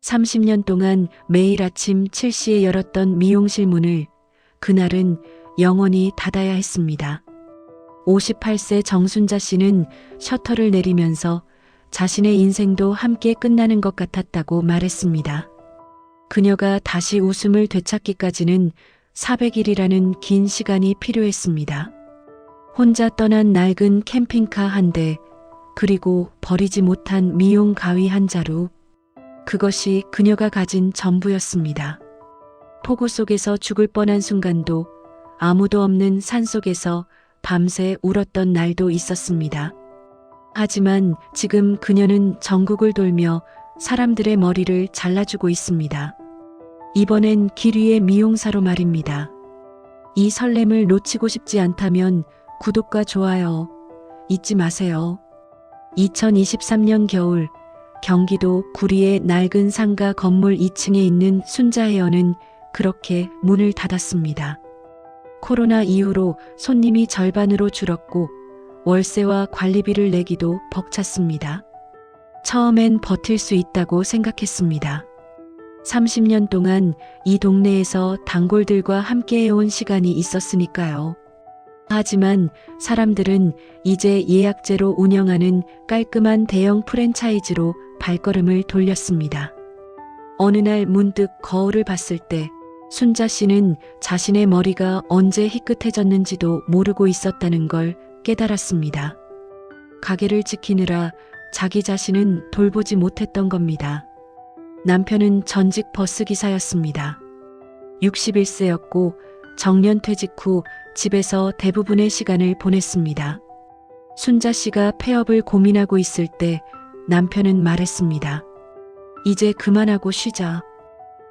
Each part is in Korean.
30년 동안 매일 아침 7시에 열었던 미용실 문을 그날은 영원히 닫아야 했습니다. 58세 정순자 씨는 셔터를 내리면서 자신의 인생도 함께 끝나는 것 같았다고 말했습니다. 그녀가 다시 웃음을 되찾기까지는 400일이라는 긴 시간이 필요했습니다. 혼자 떠난 낡은 캠핑카 한 대, 그리고 버리지 못한 미용 가위 한 자루. 그것이 그녀가 가진 전부였습니다. 폭우 속에서 죽을 뻔한 순간도, 아무도 없는 산속에서 밤새 울었던 날도 있었습니다. 하지만 지금 그녀는 전국을 돌며 사람들의 머리를 잘라주고 있습니다. 이번엔 길 위의 미용사로 말입니다. 이 설렘을 놓치고 싶지 않다면 구독과 좋아요 잊지 마세요. 2023년 겨울, 경기도 구리의 낡은 상가 건물 2층에 있는 순자 헤어는 그렇게 문을 닫았습니다. 코로나 이후로 손님이 절반으로 줄었고 월세와 관리비를 내기도 벅찼습니다. 처음엔 버틸 수 있다고 생각했습니다. 30년 동안 이 동네에서 단골들과 함께 해온 시간이 있었으니까요. 하지만 사람들은 이제 예약제로 운영하는 깔끔한 대형 프랜차이즈로 발걸음을 돌렸습니다. 어느 날 문득 거울을 봤을 때 순자 씨는 자신의 머리가 언제 희끗해졌는지도 모르고 있었다는 걸 깨달았습니다. 가게를 지키느라 자기 자신은 돌보지 못했던 겁니다. 남편은 전직 버스기사였습니다. 61세였고 정년 퇴직 후 집에서 대부분의 시간을 보냈습니다. 순자 씨가 폐업을 고민하고 있을 때 남편은 말했습니다. 이제 그만하고 쉬자.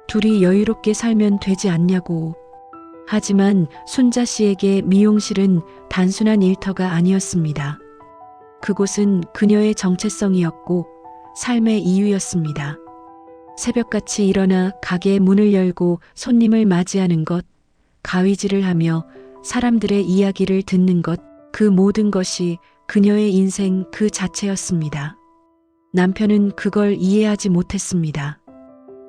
둘이 여유롭게 살면 되지 않냐고. 하지만 순자 씨에게 미용실은 단순한 일터가 아니었습니다. 그곳은 그녀의 정체성이었고 삶의 이유였습니다. 새벽같이 일어나 가게 문을 열고 손님을 맞이하는 것, 가위질을 하며 사람들의 이야기를 듣는 것, 그 모든 것이 그녀의 인생 그 자체였습니다. 남편은 그걸 이해하지 못했습니다.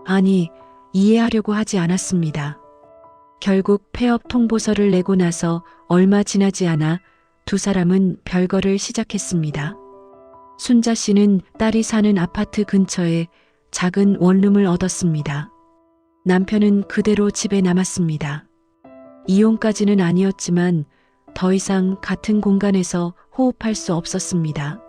아니, 이해하려고 하지 않았습니다. 결국 폐업 통보서를 내고 나서 얼마 지나지 않아 두 사람은 별거를 시작했습니다. 순자 씨는 딸이 사는 아파트 근처에 작은 원룸을 얻었습니다. 남편은 그대로 집에 남았습니다. 이혼까지는 아니었지만 더 이상 같은 공간에서 호흡할 수 없었습니다.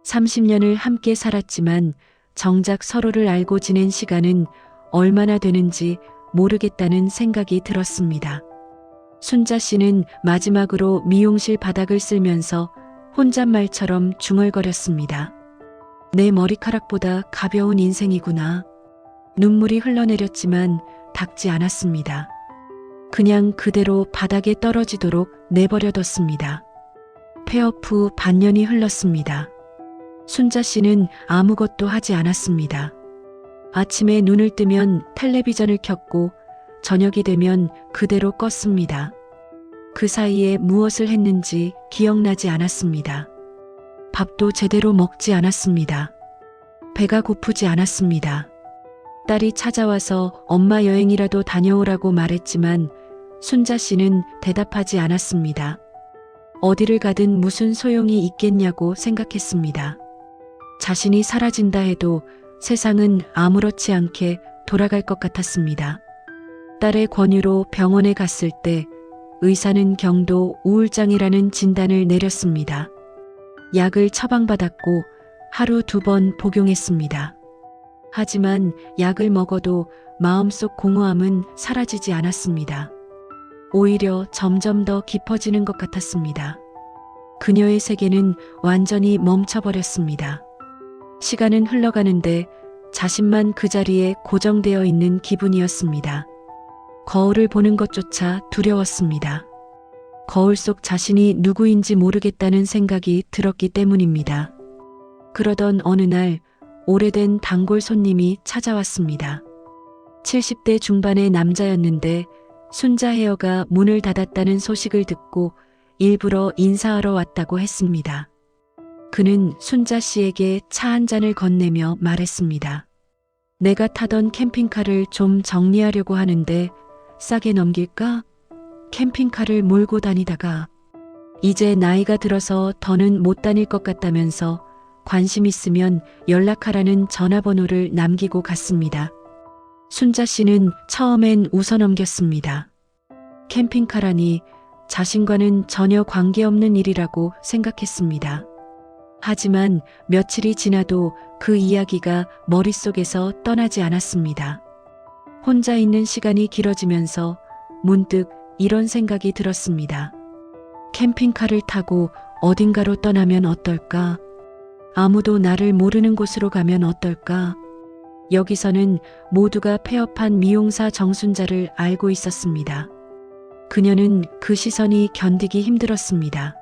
30년을 함께 살았지만 정작 서로를 알고 지낸 시간은 얼마나 되는지 모르겠다는 생각이 들었습니다. 순자 씨는 마지막으로 미용실 바닥을 쓸면서 혼잣말처럼 중얼거렸습니다. 내 머리카락보다 가벼운 인생이구나. 눈물이 흘러내렸지만 닦지 않았습니다. 그냥 그대로 바닥에 떨어지도록 내버려뒀습니다. 폐업 후 반년이 흘렀습니다. 순자 씨는 아무것도 하지 않았습니다. 아침에 눈을 뜨면 텔레비전을 켰고 저녁이 되면 그대로 껐습니다. 그 사이에 무엇을 했는지 기억나지 않았습니다. 밥도 제대로 먹지 않았습니다. 배가 고프지 않았습니다. 딸이 찾아와서 엄마 여행이라도 다녀오라고 말했지만 순자 씨는 대답하지 않았습니다. 어디를 가든 무슨 소용이 있겠냐고 생각했습니다. 자신이 사라진다 해도 세상은 아무렇지 않게 돌아갈 것 같았습니다. 딸의 권유로 병원에 갔을 때 의사는 경도 우울장애라는 진단을 내렸습니다. 약을 처방받았고 하루 2번 복용했습니다. 하지만 약을 먹어도 마음속 공허함은 사라지지 않았습니다. 오히려 점점 더 깊어지는 것 같았습니다. 그녀의 세계는 완전히 멈춰버렸습니다. 시간은 흘러가는데 자신만 그 자리에 고정되어 있는 기분이었습니다. 거울을 보는 것조차 두려웠습니다. 거울 속 자신이 누구인지 모르겠다는 생각이 들었기 때문입니다. 그러던 어느 날 오래된 단골 손님이 찾아왔습니다. 70대 중반의 남자였는데 순자 헤어가 문을 닫았다는 소식을 듣고 일부러 인사하러 왔다고 했습니다. 그는 순자 씨에게 차 한 잔을 건네며 말했습니다. 내가 타던 캠핑카를 좀 정리하려고 하는데 싸게 넘길까? 캠핑카를 몰고 다니다가 이제 나이가 들어서 더는 못 다닐 것 같다면서 관심 있으면 연락하라는 전화번호를 남기고 갔습니다. 순자 씨는 처음엔 웃어넘겼습니다. 캠핑카라니 자신과는 전혀 관계없는 일이라고 생각했습니다. 하지만 며칠이 지나도 그 이야기가 머릿속에서 떠나지 않았습니다. 혼자 있는 시간이 길어지면서 문득 이런 생각이 들었습니다. 캠핑카를 타고 어딘가로 떠나면 어떨까? 아무도 나를 모르는 곳으로 가면 어떨까? 여기서는 모두가 폐업한 미용사 정순자를 알고 있었습니다. 그녀는 그 시선이 견디기 힘들었습니다.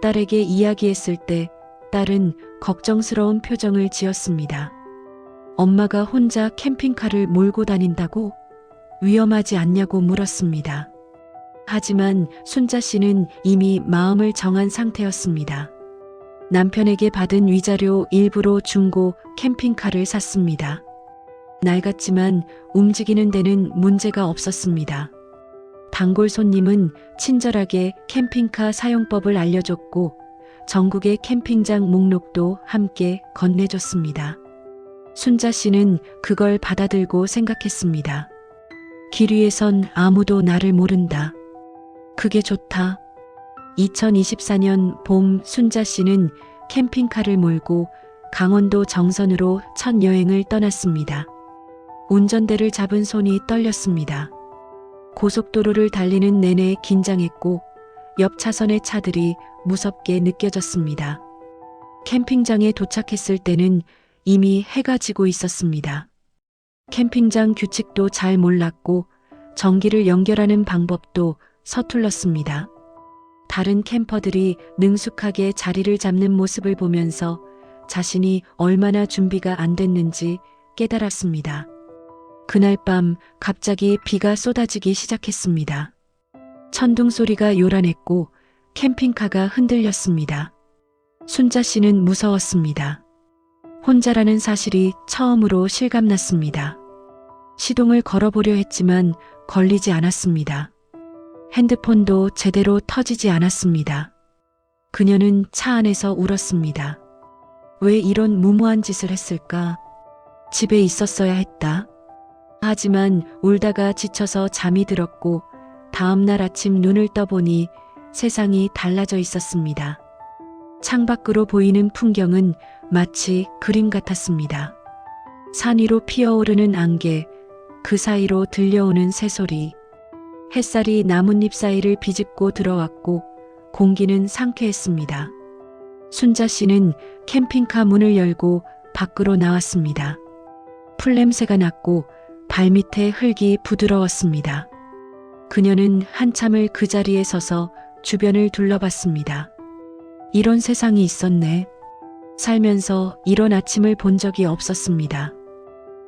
딸에게 이야기했을 때 딸은 걱정스러운 표정을 지었습니다. 엄마가 혼자 캠핑카를 몰고 다닌다고? 위험하지 않냐고 물었습니다. 하지만 순자 씨는 이미 마음을 정한 상태였습니다. 남편에게 받은 위자료 일부로 중고 캠핑카를 샀습니다. 낡았지만 움직이는 데는 문제가 없었습니다. 단골 손님은 친절하게 캠핑카 사용법을 알려줬고 전국의 캠핑장 목록도 함께 건네줬습니다. 순자 씨는 그걸 받아들고 생각했습니다. 길 위에선 아무도 나를 모른다. 그게 좋다. 2024년 봄 순자 씨는 캠핑카를 몰고 강원도 정선으로 첫 여행을 떠났습니다. 운전대를 잡은 손이 떨렸습니다. 고속도로를 달리는 내내 긴장했고 옆 차선의 차들이 무섭게 느껴졌습니다. 캠핑장에 도착했을 때는 이미 해가 지고 있었습니다. 캠핑장 규칙도 잘 몰랐고 전기를 연결하는 방법도 서툴렀습니다. 다른 캠퍼들이 능숙하게 자리를 잡는 모습을 보면서 자신이 얼마나 준비가 안 됐는지 깨달았습니다. 그날 밤 갑자기 비가 쏟아지기 시작했습니다. 천둥 소리가 요란했고 캠핑카가 흔들렸습니다. 순자 씨는 무서웠습니다. 혼자라는 사실이 처음으로 실감났습니다. 시동을 걸어보려 했지만 걸리지 않았습니다. 핸드폰도 제대로 터지지 않았습니다. 그녀는 차 안에서 울었습니다. 왜 이런 무모한 짓을 했을까? 집에 있었어야 했다. 하지만 울다가 지쳐서 잠이 들었고 다음날 아침 눈을 떠보니 세상이 달라져 있었습니다. 창밖으로 보이는 풍경은 마치 그림 같았습니다. 산 위로 피어오르는 안개, 그 사이로 들려오는 새소리, 햇살이 나뭇잎 사이를 비집고 들어왔고 공기는 상쾌했습니다. 순자 씨는 캠핑카 문을 열고 밖으로 나왔습니다. 풀냄새가 났고 발밑에 흙이 부드러웠습니다. 그녀는 한참을 그 자리에 서서 주변을 둘러봤습니다. 이런 세상이 있었네. 살면서 이런 아침을 본 적이 없었습니다.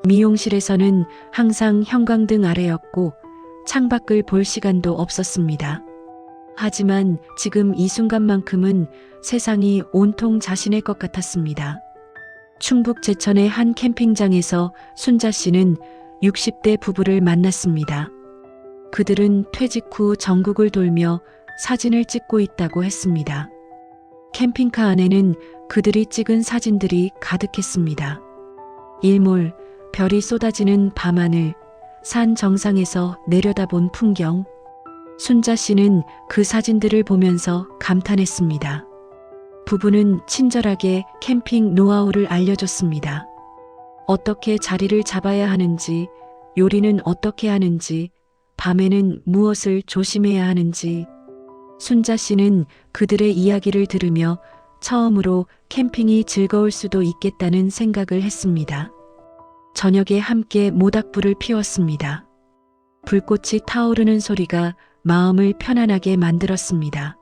미용실에서는 항상 형광등 아래였고 창밖을 볼 시간도 없었습니다. 하지만 지금 이 순간만큼은 세상이 온통 자신의 것 같았습니다. 충북 제천의 한 캠핑장에서 순자 씨는 60대 부부를 만났습니다. 그들은 퇴직 후 전국을 돌며 사진을 찍고 있다고 했습니다. 캠핑카 안에는 그들이 찍은 사진들이 가득했습니다. 일몰, 별이 쏟아지는 밤하늘, 산 정상에서 내려다본 풍경. 순자 씨는 그 사진들을 보면서 감탄했습니다. 부부는 친절하게 캠핑 노하우를 알려줬습니다. 어떻게 자리를 잡아야 하는지, 요리는 어떻게 하는지, 밤에는 무엇을 조심해야 하는지. 순자 씨는 그들의 이야기를 들으며 처음으로 캠핑이 즐거울 수도 있겠다는 생각을 했습니다. 저녁에 함께 모닥불을 피웠습니다. 불꽃이 타오르는 소리가 마음을 편안하게 만들었습니다.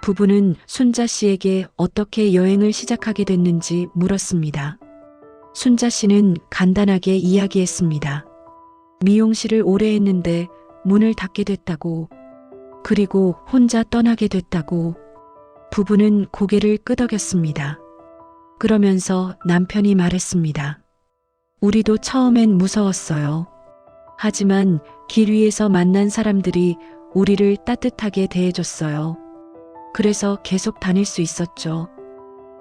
부부는 순자 씨에게 어떻게 여행을 시작하게 됐는지 물었습니다. 순자 씨는 간단하게 이야기했습니다. 미용실을 오래 했는데 문을 닫게 됐다고, 그리고 혼자 떠나게 됐다고. 부부는 고개를 끄덕였습니다. 그러면서 남편이 말했습니다. 우리도 처음엔 무서웠어요. 하지만 길 위에서 만난 사람들이 우리를 따뜻하게 대해줬어요. 그래서 계속 다닐 수 있었죠.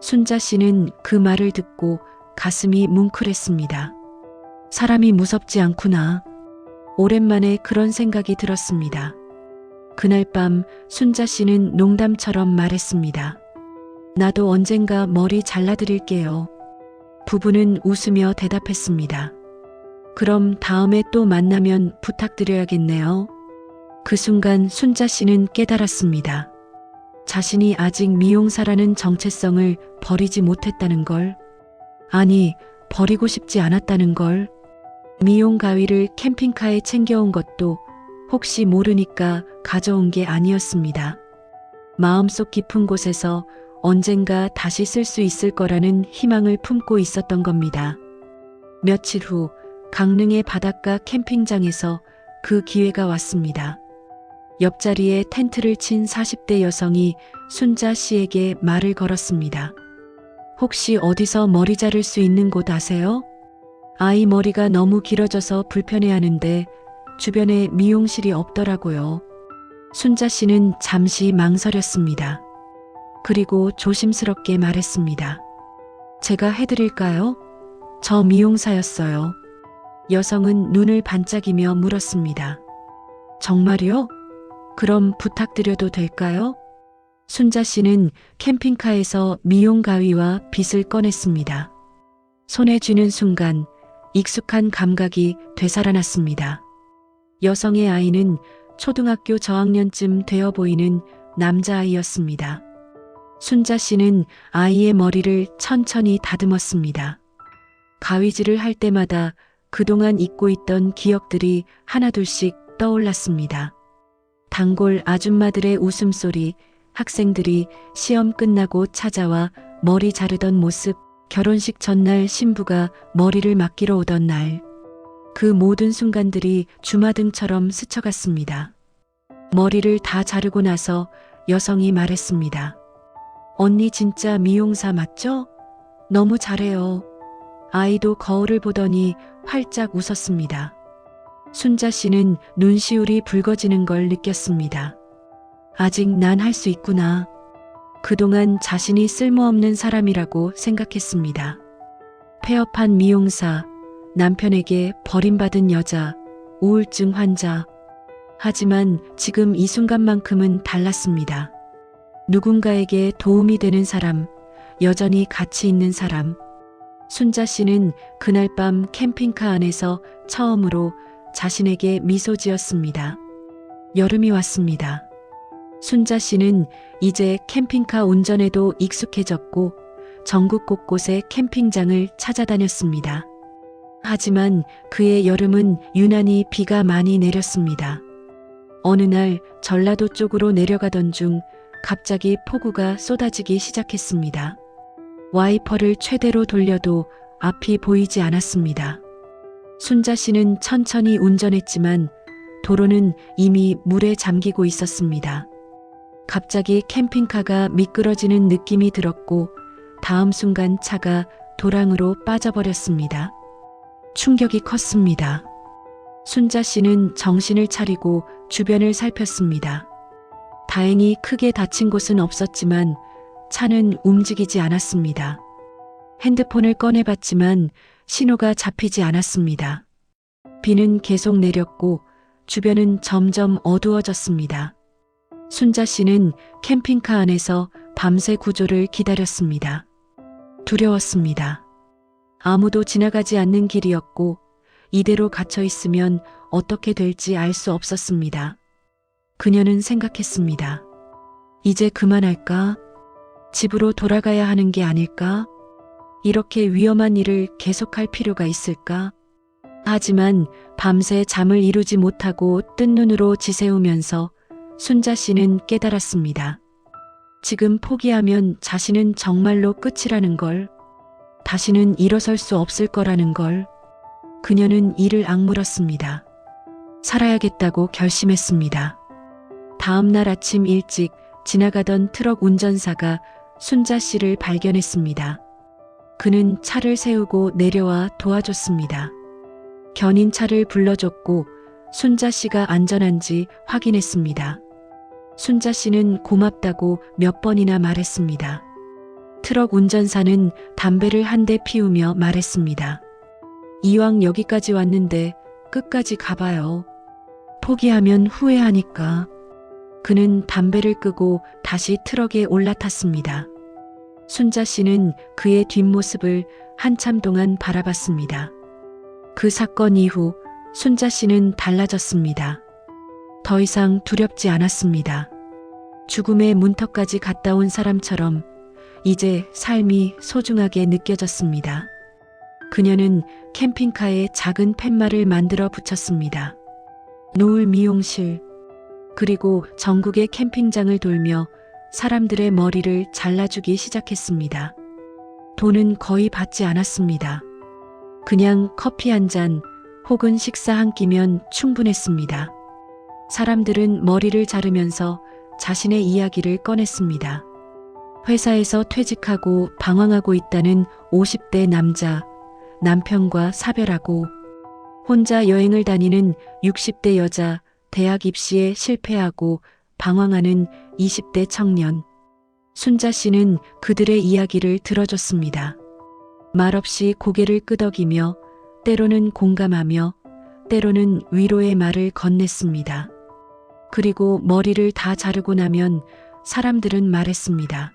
순자 씨는 그 말을 듣고 가슴이 뭉클했습니다. 사람이 무섭지 않구나. 오랜만에 그런 생각이 들었습니다. 그날 밤 순자 씨는 농담처럼 말했습니다. 나도 언젠가 머리 잘라드릴게요. 부부는 웃으며 대답했습니다. 그럼 다음에 또 만나면 부탁드려야겠네요. 그 순간 순자 씨는 깨달았습니다. 자신이 아직 미용사라는 정체성을 버리지 못했다는 걸. 아니, 버리고 싶지 않았다는 걸. 미용 가위를 캠핑카에 챙겨온 것도 혹시 모르니까 가져온 게 아니었습니다. 마음속 깊은 곳에서 언젠가 다시 쓸 수 있을 거라는 희망을 품고 있었던 겁니다. 며칠 후 강릉의 바닷가 캠핑장에서 그 기회가 왔습니다. 옆자리에 텐트를 친 40대 여성이 순자 씨에게 말을 걸었습니다. 혹시 어디서 머리 자를 수 있는 곳 아세요? 아이 머리가 너무 길어져서 불편해하는데 주변에 미용실이 없더라고요. 순자 씨는 잠시 망설였습니다. 그리고 조심스럽게 말했습니다. 제가 해드릴까요? 저 미용사였어요. 여성은 눈을 반짝이며 물었습니다. 정말요? 그럼 부탁드려도 될까요? 순자 씨는 캠핑카에서 미용 가위와 빗을 꺼냈습니다. 손에 쥐는 순간 익숙한 감각이 되살아났습니다. 여성의 아이는 초등학교 저학년쯤 되어 보이는 남자아이였습니다. 순자 씨는 아이의 머리를 천천히 다듬었습니다. 가위질을 할 때마다 그동안 잊고 있던 기억들이 하나둘씩 떠올랐습니다. 단골 아줌마들의 웃음소리, 학생들이 시험 끝나고 찾아와 머리 자르던 모습, 결혼식 전날 신부가 머리를 맡기러 오던 날. 그 모든 순간들이 주마등처럼 스쳐갔습니다. 머리를 다 자르고 나서 여성이 말했습니다. 언니 진짜 미용사 맞죠? 너무 잘해요. 아이도 거울을 보더니 활짝 웃었습니다. 순자 씨는 눈시울이 붉어지는 걸 느꼈습니다. 아직 난 할 수 있구나. 그동안 자신이 쓸모없는 사람이라고 생각했습니다. 폐업한 미용사, 남편에게 버림받은 여자, 우울증 환자. 하지만 지금 이 순간만큼은 달랐습니다. 누군가에게 도움이 되는 사람, 여전히 가치 있는 사람. 순자 씨는 그날 밤 캠핑카 안에서 처음으로 자신에게 미소 지었습니다. 여름이 왔습니다. 순자 씨는 이제 캠핑카 운전에도 익숙해졌고 전국 곳곳의 캠핑장을 찾아다녔습니다. 하지만 그의 여름은 유난히 비가 많이 내렸습니다. 어느 날 전라도 쪽으로 내려가던 중 갑자기 폭우가 쏟아지기 시작했습니다. 와이퍼를 최대로 돌려도 앞이 보이지 않았습니다. 순자 씨는 천천히 운전했지만 도로는 이미 물에 잠기고 있었습니다. 갑자기 캠핑카가 미끄러지는 느낌이 들었고 다음 순간 차가 도랑으로 빠져버렸습니다. 충격이 컸습니다. 순자 씨는 정신을 차리고 주변을 살폈습니다. 다행히 크게 다친 곳은 없었지만 차는 움직이지 않았습니다. 핸드폰을 꺼내봤지만 신호가 잡히지 않았습니다. 비는 계속 내렸고 주변은 점점 어두워졌습니다. 순자 씨는 캠핑카 안에서 밤새 구조를 기다렸습니다. 두려웠습니다. 아무도 지나가지 않는 길이었고 이대로 갇혀 있으면 어떻게 될지 알 수 없었습니다. 그녀는 생각했습니다. 이제 그만할까? 집으로 돌아가야 하는 게 아닐까? 이렇게 위험한 일을 계속할 필요가 있을까? 하지만 밤새 잠을 이루지 못하고 뜬 눈으로 지새우면서 순자 씨는 깨달았습니다. 지금 포기하면 자신은 정말로 끝이라는 걸, 다시는 일어설 수 없을 거라는 걸. 그녀는 이를 악물었습니다. 살아야겠다고 결심했습니다. 다음 날 아침 일찍 지나가던 트럭 운전사가 순자 씨를 발견했습니다. 그는 차를 세우고 내려와 도와줬습니다. 견인차를 불러줬고 순자 씨가 안전한지 확인했습니다. 순자 씨는 고맙다고 몇 번이나 말했습니다. 트럭 운전사는 담배를 한 대 피우며 말했습니다. 이왕 여기까지 왔는데 끝까지 가봐요. 포기하면 후회하니까. 그는 담배를 끄고 다시 트럭에 올라탔습니다. 순자 씨는 그의 뒷모습을 한참 동안 바라봤습니다. 그 사건 이후 순자 씨는 달라졌습니다. 더 이상 두렵지 않았습니다. 죽음의 문턱까지 갔다 온 사람처럼 이제 삶이 소중하게 느껴졌습니다. 그녀는 캠핑카에 작은 팻말을 만들어 붙였습니다. 노을 미용실, 그리고 전국의 캠핑장을 돌며 사람들의 머리를 잘라주기 시작했습니다. 돈은 거의 받지 않았습니다. 그냥 커피 한 잔 혹은 식사 한 끼면 충분했습니다. 사람들은 머리를 자르면서 자신의 이야기를 꺼냈습니다. 회사에서 퇴직하고 방황하고 있다는 50대 남자, 남편과 사별하고 혼자 여행을 다니는 60대 여자, 대학 입시에 실패하고 방황하는 20대 청년. 순자 씨는 그들의 이야기를 들어줬습니다. 말없이 고개를 끄덕이며 때로는 공감하며 때로는 위로의 말을 건넸습니다. 그리고 머리를 다 자르고 나면 사람들은 말했습니다.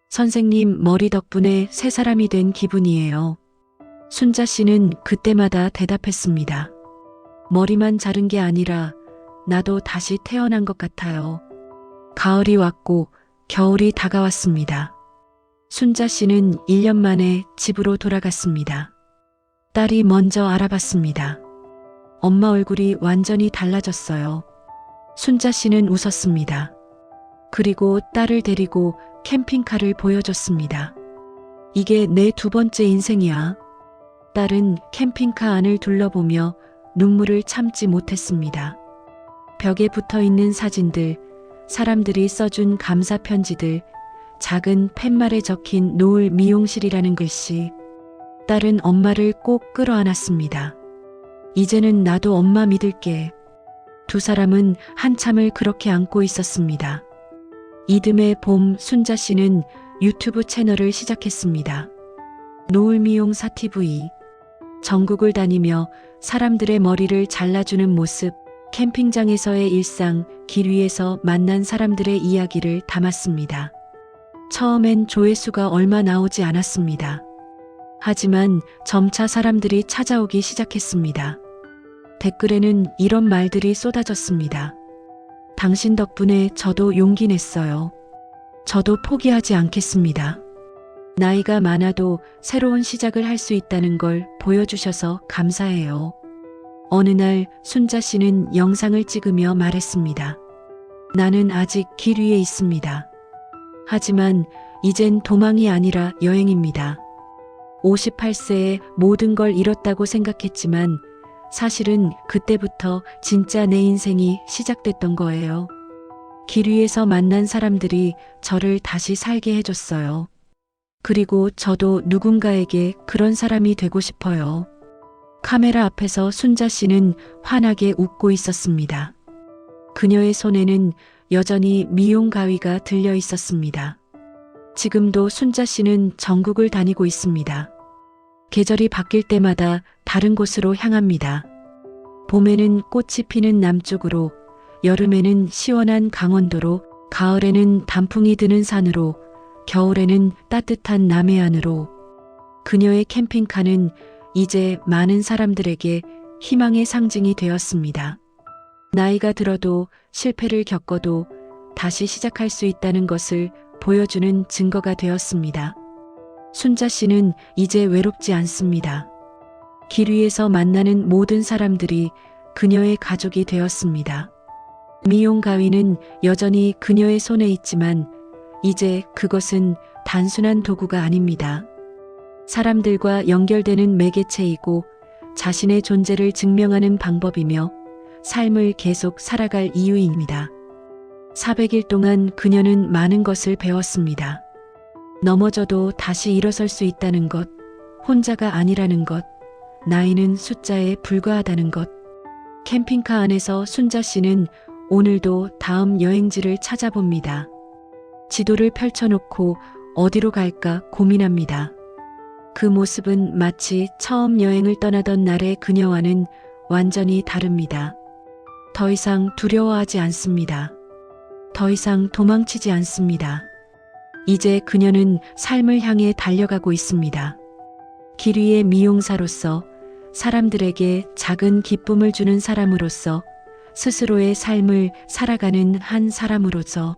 선생님 머리 덕분에 새 사람이 된 기분이에요. 순자 씨는 그때마다 대답했습니다. 머리만 자른 게 아니라 나도 다시 태어난 것 같아요. 가을이 왔고 겨울이 다가왔습니다. 순자 씨는 1년 만에 집으로 돌아갔습니다. 딸이 먼저 알아봤습니다. 엄마 얼굴이 완전히 달라졌어요. 순자 씨는 웃었습니다. 그리고 딸을 데리고 캠핑카를 보여줬습니다. 이게 내 두 번째 인생이야. 딸은 캠핑카 안을 둘러보며 눈물을 참지 못했습니다. 벽에 붙어 있는 사진들, 사람들이 써준 감사 편지들, 작은 팻말에 적힌 노을 미용실이라는 글씨. 딸은 엄마를 꼭 끌어안았습니다. 이제는 나도 엄마 믿을게. 두 사람은 한참을 그렇게 안고 있었습니다. 이듬해 봄 순자 씨는 유튜브 채널을 시작했습니다. 노을 미용 사TV. 전국을 다니며 사람들의 머리를 잘라주는 모습, 캠핑장에서의 일상, 길 위에서 만난 사람들의 이야기를 담았습니다. 처음엔 조회수가 얼마 나오지 않았습니다. 하지만 점차 사람들이 찾아오기 시작했습니다. 댓글에는 이런 말들이 쏟아졌습니다. 당신 덕분에 저도 용기 냈어요. 저도 포기하지 않겠습니다. 나이가 많아도 새로운 시작을 할 수 있다는 걸 보여주셔서 감사해요. 어느 날 순자 씨는 영상을 찍으며 말했습니다. 나는 아직 길 위에 있습니다. 하지만 이젠 도망이 아니라 여행입니다. 58세에 모든 걸 잃었다고 생각했지만 사실은 그때부터 진짜 내 인생이 시작됐던 거예요. 길 위에서 만난 사람들이 저를 다시 살게 해줬어요. 그리고 저도 누군가에게 그런 사람이 되고 싶어요. 카메라 앞에서 순자 씨는 환하게 웃고 있었습니다. 그녀의 손에는 여전히 미용 가위가 들려 있었습니다. 지금도 순자 씨는 전국을 다니고 있습니다. 계절이 바뀔 때마다 다른 곳으로 향합니다. 봄에는 꽃이 피는 남쪽으로, 여름에는 시원한 강원도로, 가을에는 단풍이 드는 산으로, 겨울에는 따뜻한 남해안으로. 그녀의 캠핑카는 이제 많은 사람들에게 희망의 상징이 되었습니다. 나이가 들어도 실패를 겪어도 다시 시작할 수 있다는 것을 보여주는 증거가 되었습니다. 순자 씨는 이제 외롭지 않습니다. 길 위에서 만나는 모든 사람들이 그녀의 가족이 되었습니다. 미용 가위는 여전히 그녀의 손에 있지만 이제 그것은 단순한 도구가 아닙니다. 사람들과 연결되는 매개체이고 자신의 존재를 증명하는 방법이며 삶을 계속 살아갈 이유입니다. 400일 동안 그녀는 많은 것을 배웠습니다. 넘어져도 다시 일어설 수 있다는 것, 혼자가 아니라는 것, 나이는 숫자에 불과하다는 것. 캠핑카 안에서 순자 씨는 오늘도 다음 여행지를 찾아봅니다. 지도를 펼쳐놓고 어디로 갈까 고민합니다. 그 모습은 마치 처음 여행을 떠나던 날의 그녀와는 완전히 다릅니다. 더 이상 두려워하지 않습니다. 더 이상 도망치지 않습니다. 이제 그녀는 삶을 향해 달려가고 있습니다. 길 위의 미용사로서, 사람들에게 작은 기쁨을 주는 사람으로서, 스스로의 삶을 살아가는 한 사람으로서